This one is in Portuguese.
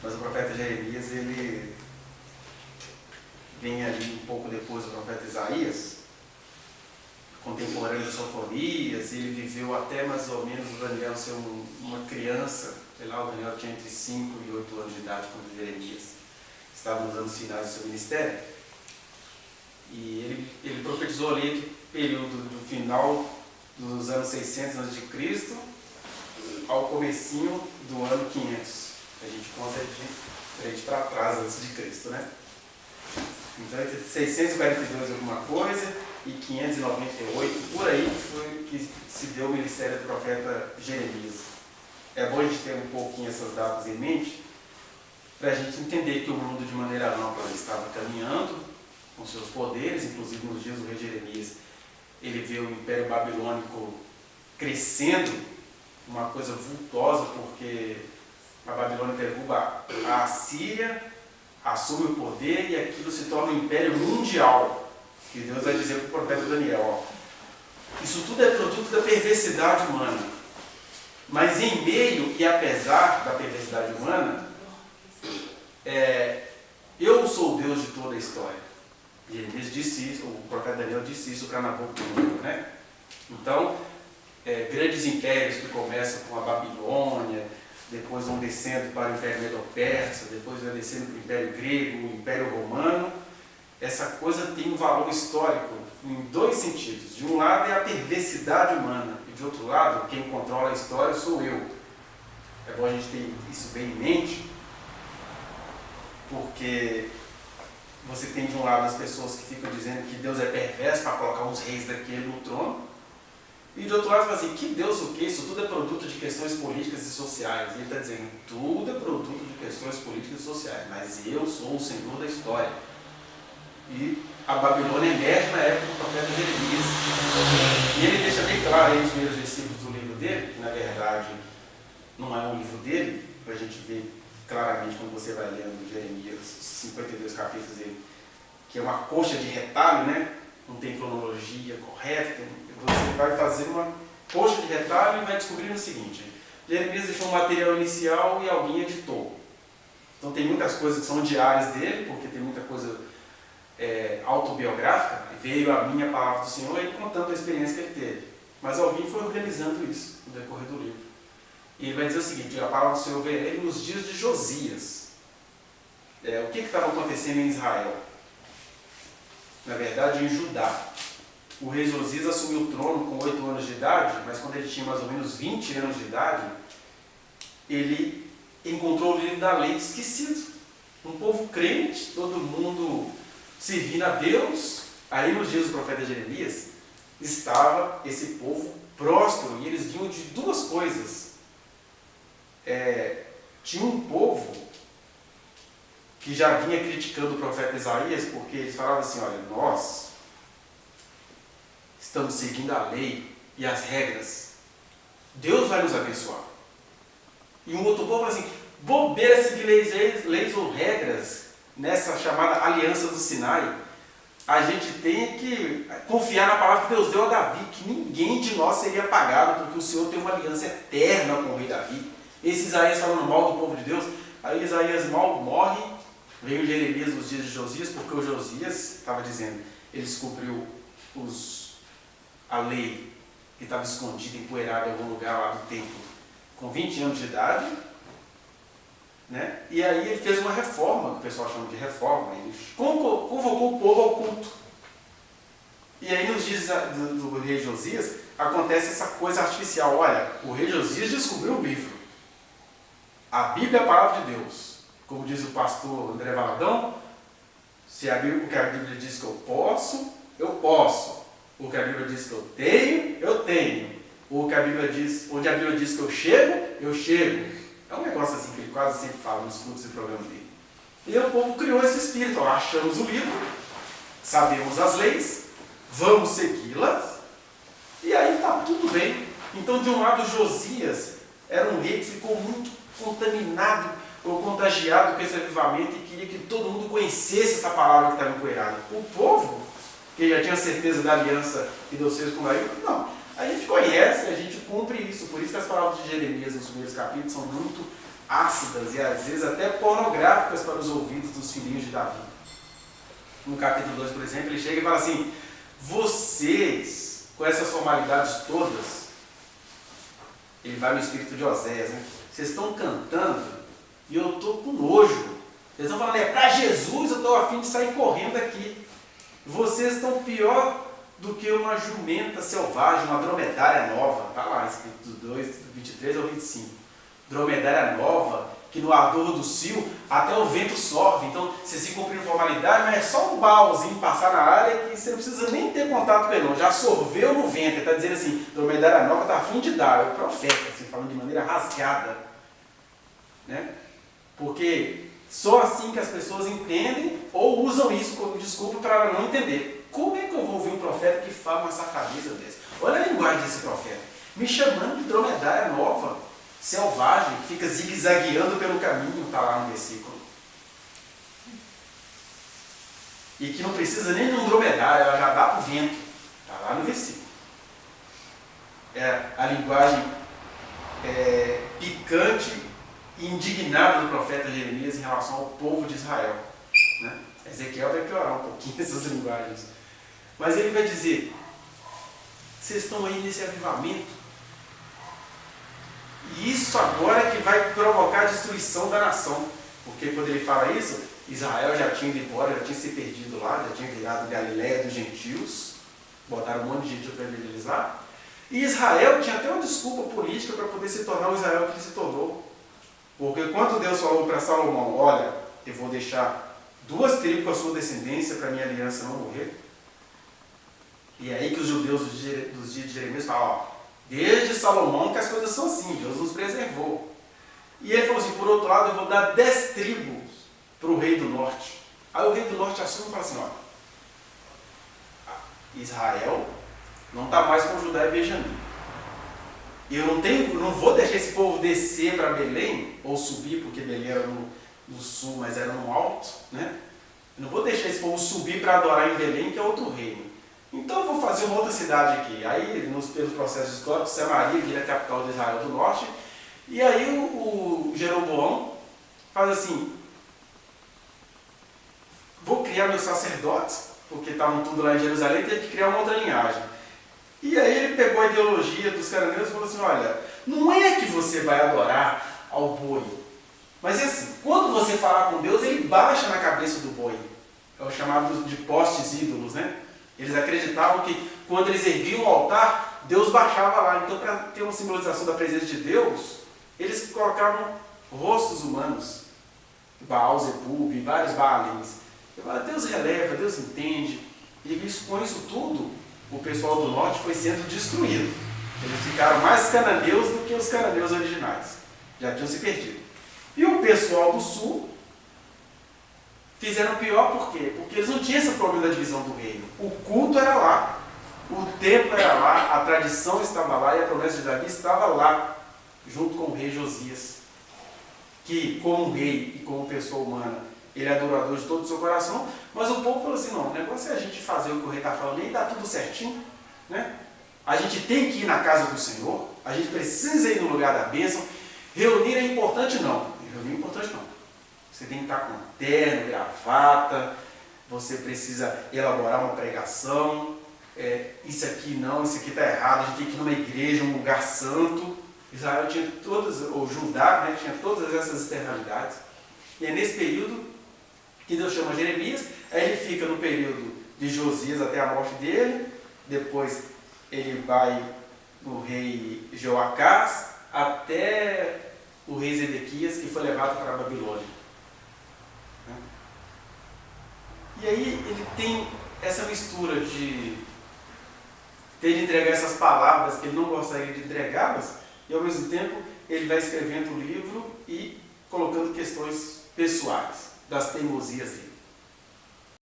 Mas o profeta Jeremias, ele vem ali um pouco depois do profeta Isaías, contemporâneo de Sofonias. Ele viveu até mais ou menos o Daniel ser uma criança, sei lá, o Daniel tinha entre 5 e 8 anos de idade quando Jeremias estava nos anos finais do seu ministério. E ele profetizou ali entre o período do final dos anos 600 a.C. ao comecinho do ano 500. A gente conta de frente para trás antes de Cristo, né? Então, entre 642 alguma coisa e 598, por aí foi que se deu o ministério do profeta Jeremias. É bom a gente ter um pouquinho essas datas em mente, para a gente entender que o mundo de maneira ampla estava caminhando com seus poderes. Inclusive nos dias do rei Jeremias, ele vê o Império Babilônico crescendo, uma coisa vultosa, porque a Babilônia derruba a Assíria, assume o poder e aquilo se torna um império mundial. Que Deus vai dizer para o profeta Daniel, ó, isso tudo é produto da perversidade humana. Mas em meio e apesar da perversidade humana, eu sou o Deus de toda a história. E ele disse isso, o profeta Daniel disse isso para Nabucodonosor, né? Então, grandes impérios que começam com a Babilônia, depois vão descendo para o Império Medo-Persa, depois vai descendo para o Império Grego, o Império Romano. Essa coisa tem um valor histórico em dois sentidos. De um lado é a perversidade humana, e de outro lado, quem controla a história sou eu. É bom a gente ter isso bem em mente, porque você tem de um lado as pessoas que ficam dizendo que Deus é perverso para colocar uns reis daquele no trono, e de outro lado fala assim, que Deus o quê? Isso tudo é produto de questões políticas e sociais. E ele está dizendo, tudo é produto de questões políticas e sociais, mas eu sou o Senhor da história. E a Babilônia emerge na época do profeta Jeremias. E ele deixa bem claro aí nos primeiros versículos do livro dele, que na verdade não é um livro dele, para a gente ver claramente quando você vai lendo Jeremias, 52 capítulos dele, que é uma coxa de retalho, né? Não tem cronologia correta. Você vai fazer uma coxa de retalho e vai descobrir o seguinte: Jeremias deixou um material inicial e alguém editou. Então tem muitas coisas que são diárias dele, porque tem muita coisa autobiográfica. Veio a minha palavra do Senhor, ele contando a experiência que ele teve. Mas alguém foi organizando isso no decorrer do livro. E ele vai dizer o seguinte: a palavra do Senhor veio ele nos dias de Josias. O que estava acontecendo em Israel? Na verdade, em Judá. O rei Josias assumiu o trono com 8 anos de idade, mas quando ele tinha mais ou menos 20 anos de idade, ele encontrou o livro da lei esquecido. Um povo crente, todo mundo servindo a Deus. Aí nos dias do profeta Jeremias, estava esse povo próspero, e eles vinham de duas coisas. Tinha um povo que já vinha criticando o profeta Isaías, porque eles falavam assim, olha, nós estamos seguindo a lei e as regras, Deus vai nos abençoar. E um outro povo fala assim, bobeira seguir leis ou regras nessa chamada aliança do Sinai. A gente tem que confiar na palavra que Deus deu a Davi, que ninguém de nós seria apagado, porque o Senhor tem uma aliança eterna com o rei Davi. Esse Isaías falando mal do povo de Deus. Aí Isaías mal morre, veio Jeremias nos dias de Josias, porque o Josias estava dizendo, ele descobriu a lei que estava escondida, empoeirada em algum lugar lá do templo, com 20 anos de idade, né? E aí ele fez uma reforma, que o pessoal chama de reforma, ele convocou o povo ao culto. E aí nos dias do rei Josias, acontece essa coisa artificial. Olha, o rei Josias descobriu o livro. A Bíblia é a palavra de Deus. Como diz o pastor André Valadão, se o que a Bíblia diz que eu posso, eu posso. O que a Bíblia diz que eu tenho, eu tenho. O que a Bíblia diz, onde a Bíblia diz que eu chego. É um negócio assim que ele quase sempre fala nos cultos e programas dele. E o povo criou esse espírito. Ó, achamos o livro, sabemos as leis, vamos segui-las, e aí está tudo bem. Então, de um lado, Josias era um rei que ficou muito contaminado ou contagiado com esse avivamento e queria que todo mundo conhecesse essa palavra que estava empoeirada. O povo, que já tinha certeza da aliança que Deus fez com Davi, não. A gente conhece, a gente cumpre isso. Por isso que as palavras de Jeremias nos primeiros capítulos são muito ácidas e às vezes até pornográficas para os ouvidos dos filhinhos de Davi. No capítulo 2, por exemplo, ele chega e fala assim: vocês, com essas formalidades todas, ele vai no espírito de Oséias, né? Vocês estão cantando e eu estou com nojo. Eles estão falando, é para Jesus, eu estou a fim de sair correndo aqui. Vocês estão pior do que uma jumenta selvagem, uma dromedária nova. Está lá, escrito do 2, do 23 ao 25. Dromedária nova, que no ardor do cio até o vento sorve. Então, você se cumprir formalidade, mas é só um balzinho passar na área que você não precisa nem ter contato com ele, não. Já sorveu no vento. Ele está dizendo assim, dromedária nova está a fim de dar. É o profeta, assim, falando de maneira rasgada. Né? Porque só assim que as pessoas entendem ou usam isso como desculpa para não entender. Como é que eu vou ouvir um profeta que fala uma safadeza dessa? Olha a linguagem desse profeta. Me chamando de dromedária nova, selvagem, que fica zigue-zagueando pelo caminho, está lá no versículo. E que não precisa nem de um dromedário, ela já dá para o vento. Está lá no versículo. É a linguagem picante e indignado do profeta Jeremias em relação ao povo de Israel. Né? Ezequiel vai piorar um pouquinho essas linguagens. Mas ele vai dizer, vocês estão aí nesse avivamento, e isso agora é que vai provocar a destruição da nação. Porque quando ele fala isso, Israel já tinha ido embora, já tinha se perdido lá, já tinha virado Galiléia dos gentios, botaram um monte de gentio para evangelizar. E Israel tinha até uma desculpa política para poder se tornar o Israel que ele se tornou. Porque quando Deus falou para Salomão, olha, eu vou deixar 2 tribos com a sua descendência para a minha aliança não morrer. E é aí que os judeus dos dias de Jeremias falam, ó, desde Salomão que as coisas são assim, Deus nos preservou. E ele falou assim, por outro lado, eu vou dar 10 tribos para o rei do norte. Aí o rei do norte assume e fala assim, ó, Israel não está mais com Judá e Benjamim. E eu não vou deixar esse povo descer para Belém, ou subir, porque Belém era no sul, mas era no alto, né? Eu não vou deixar esse povo subir para adorar em Belém, que é outro reino. Então eu vou fazer uma outra cidade aqui. Aí, pelos processos históricos, Samaria vira a capital de Israel do norte. E aí o Jeroboão faz assim, vou criar meus sacerdotes, porque estavam tudo lá em Jerusalém, teve que criar uma outra linhagem. E aí ele pegou a ideologia dos cananeus e falou assim, olha, não é que você vai adorar ao boi, mas é assim, quando você falar com Deus, ele baixa na cabeça do boi. É o chamado de postes ídolos, né? Eles acreditavam que quando eles erguiam o altar, Deus baixava lá. Então, para ter uma simbolização da presença de Deus, eles colocavam rostos humanos, Baal, Zebub, vários Baalins. Deus releva, Deus entende. E com isso tudo, o pessoal do norte foi sendo destruído. Eles ficaram mais cananeus do que os cananeus originais. Já tinham se perdido. E o pessoal do sul fizeram pior por quê? Porque eles não tinham esse problema da divisão do reino. O culto era lá, o templo era lá, a tradição estava lá e a promessa de Davi estava lá, junto com o rei Josias, que como rei e como pessoa humana, ele é adorador de todo o seu coração, mas o povo falou assim, não, o negócio é a gente fazer o que o rei está falando e dá tudo certinho, né? A gente tem que ir na casa do Senhor, a gente precisa ir no lugar da bênção. Reunir é importante? Não. Reunir é importante não. Você tem que estar com terno, gravata, você precisa elaborar uma pregação, isso aqui não, isso aqui está errado, a gente tem que ir numa igreja, um lugar santo. Israel tinha todas, ou Judá, né, tinha todas essas externalidades. E é nesse período que Deus chama Jeremias, aí ele fica no período de Josias até a morte dele, depois ele vai no rei Joacás até o rei Zedequias, que foi levado para a Babilônia. E aí ele tem essa mistura de ter de entregar essas palavras que ele não gostaria de entregá-las, e ao mesmo tempo ele vai escrevendo o livro e colocando questões pessoais, das teimosias dele.